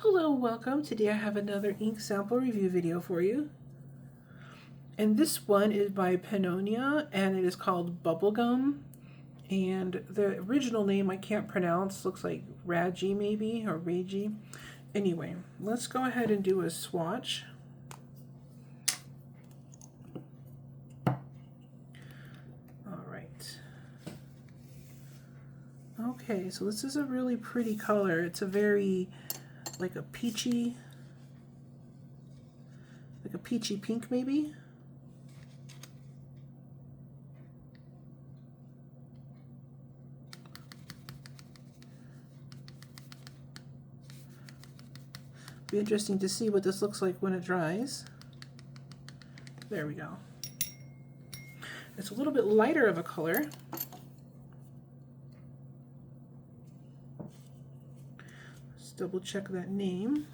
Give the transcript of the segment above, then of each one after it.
Hello, welcome. Today I have another ink sample review video for you. And this one is by Pennonia and it is called Bubblegum. And the original name I can't pronounce, looks like Ragi maybe, or Ragi. Anyway, let's go ahead and do a swatch. Alright. Okay, so this is a really pretty color. It's a very, like a peachy pink maybe. Be interesting to see what this looks like when it dries. There we go. It's a little bit lighter of a color. Let's double check that name.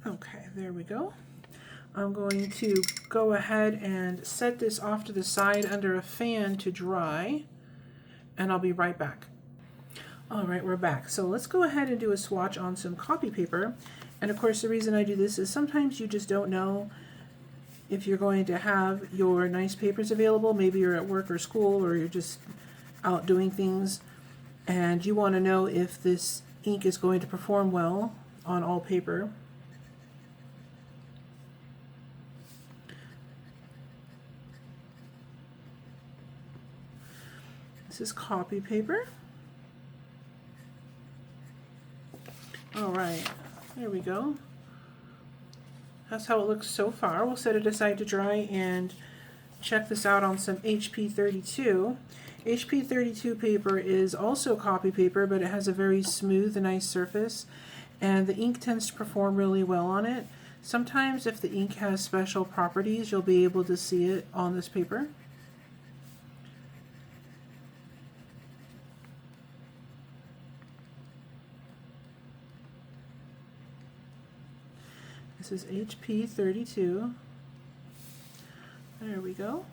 Okay, there we go. I'm going to go ahead and set this off to the side under a fan to dry, and I'll be right back. All right, we're back. So let's go ahead and do a swatch on some copy paper. And of course, the reason I do this is sometimes you just don't know if you're going to have your nice papers available. Maybe you're at work or school, or you're just out doing things, and you want to know if this ink is going to perform well on all paper. This is copy paper. All right, there we go. That's how it looks so far. We'll set it aside to dry and check this out on some HP 32. HP 32 paper is also copy paper, but it has a very smooth and nice surface, and the ink tends to perform really well on it. Sometimes if the ink has special properties, you'll be able to see it on this paper. This is HP 32. There we go.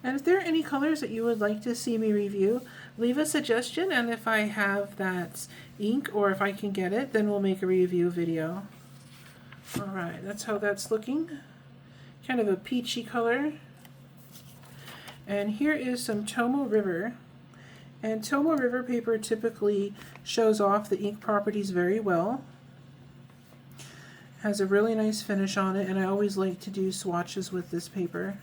And if there are any colors that you would like to see me review, leave a suggestion, and if I have that ink or if I can get it, then we'll make a review video. Alright, that's how that's looking. Kind of a peachy color. And here is some Tomoe River. And Tomoe River paper typically shows off the ink properties very well. Has a really nice finish on it, and I always like to do swatches with this paper.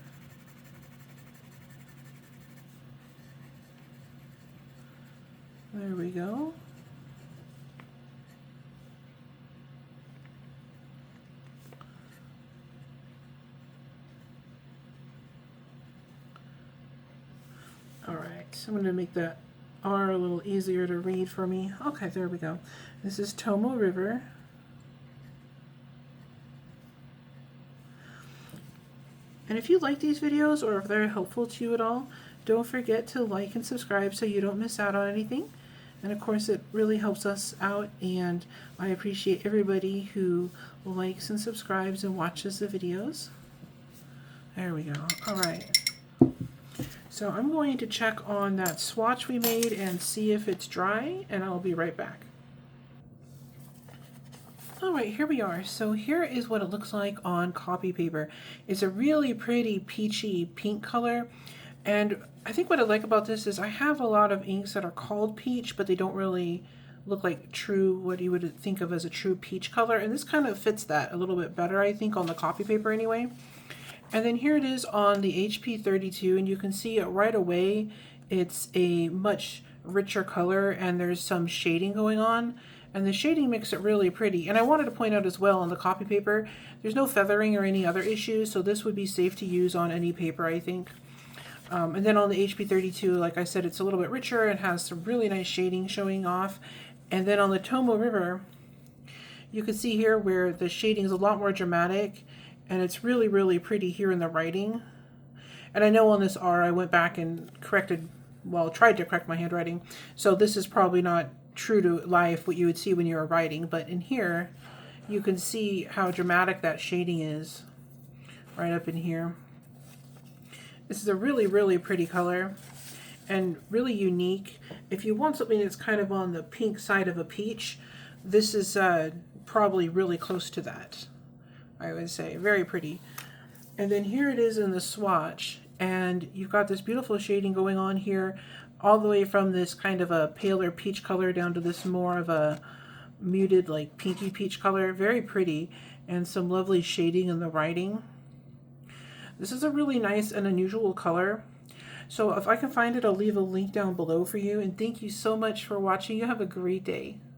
There we go. Alright, so I'm going to make that R a little easier to read for me. Okay, there we go. This is Tomoe River. And if you like these videos or if they're helpful to you at all, don't forget to like and subscribe so you don't miss out on anything. And of course, it really helps us out, and I appreciate everybody who likes and subscribes and watches the videos. There we go. All right. So I'm going to check on that swatch we made and see if it's dry, and I'll be right back. Alright, here we are. So here is what it looks like on copy paper. It's a really pretty peachy pink color, and I think what I like about this is I have a lot of inks that are called peach, but they don't really look like true, what you would think of as a true peach color, and this kind of fits that a little bit better, I think, on the copy paper anyway. And then here it is on the HP 32, and you can see it right away. It's a much richer color, and there's some shading going on. And the shading makes it really pretty. And I wanted to point out as well on the copy paper, there's no feathering or any other issues, so this would be safe to use on any paper, I think. And then on the HP 32, like I said, it's a little bit richer and has some really nice shading showing off. And then on the Tomoe River, you can see here where the shading is a lot more dramatic, and it's really, really pretty here in the writing. And I know on this R, I went back and corrected, well, tried to correct my handwriting, so this is probably not true to life what you would see when you were writing. But in here, you can see how dramatic that shading is right up in here. This is a really, really pretty color and really unique. If you want something that's kind of on the pink side of a peach, this is probably really close to that, I would say. Very pretty. And then here it is in the swatch, and you've got this beautiful shading going on here, all the way from this kind of a paler peach color down to this more of a muted, like pinky peach color. Very pretty, and some lovely shading in the writing. This is a really nice and unusual color. So if I can find it, I'll leave a link down below for you. And thank you so much for watching. You have a great day.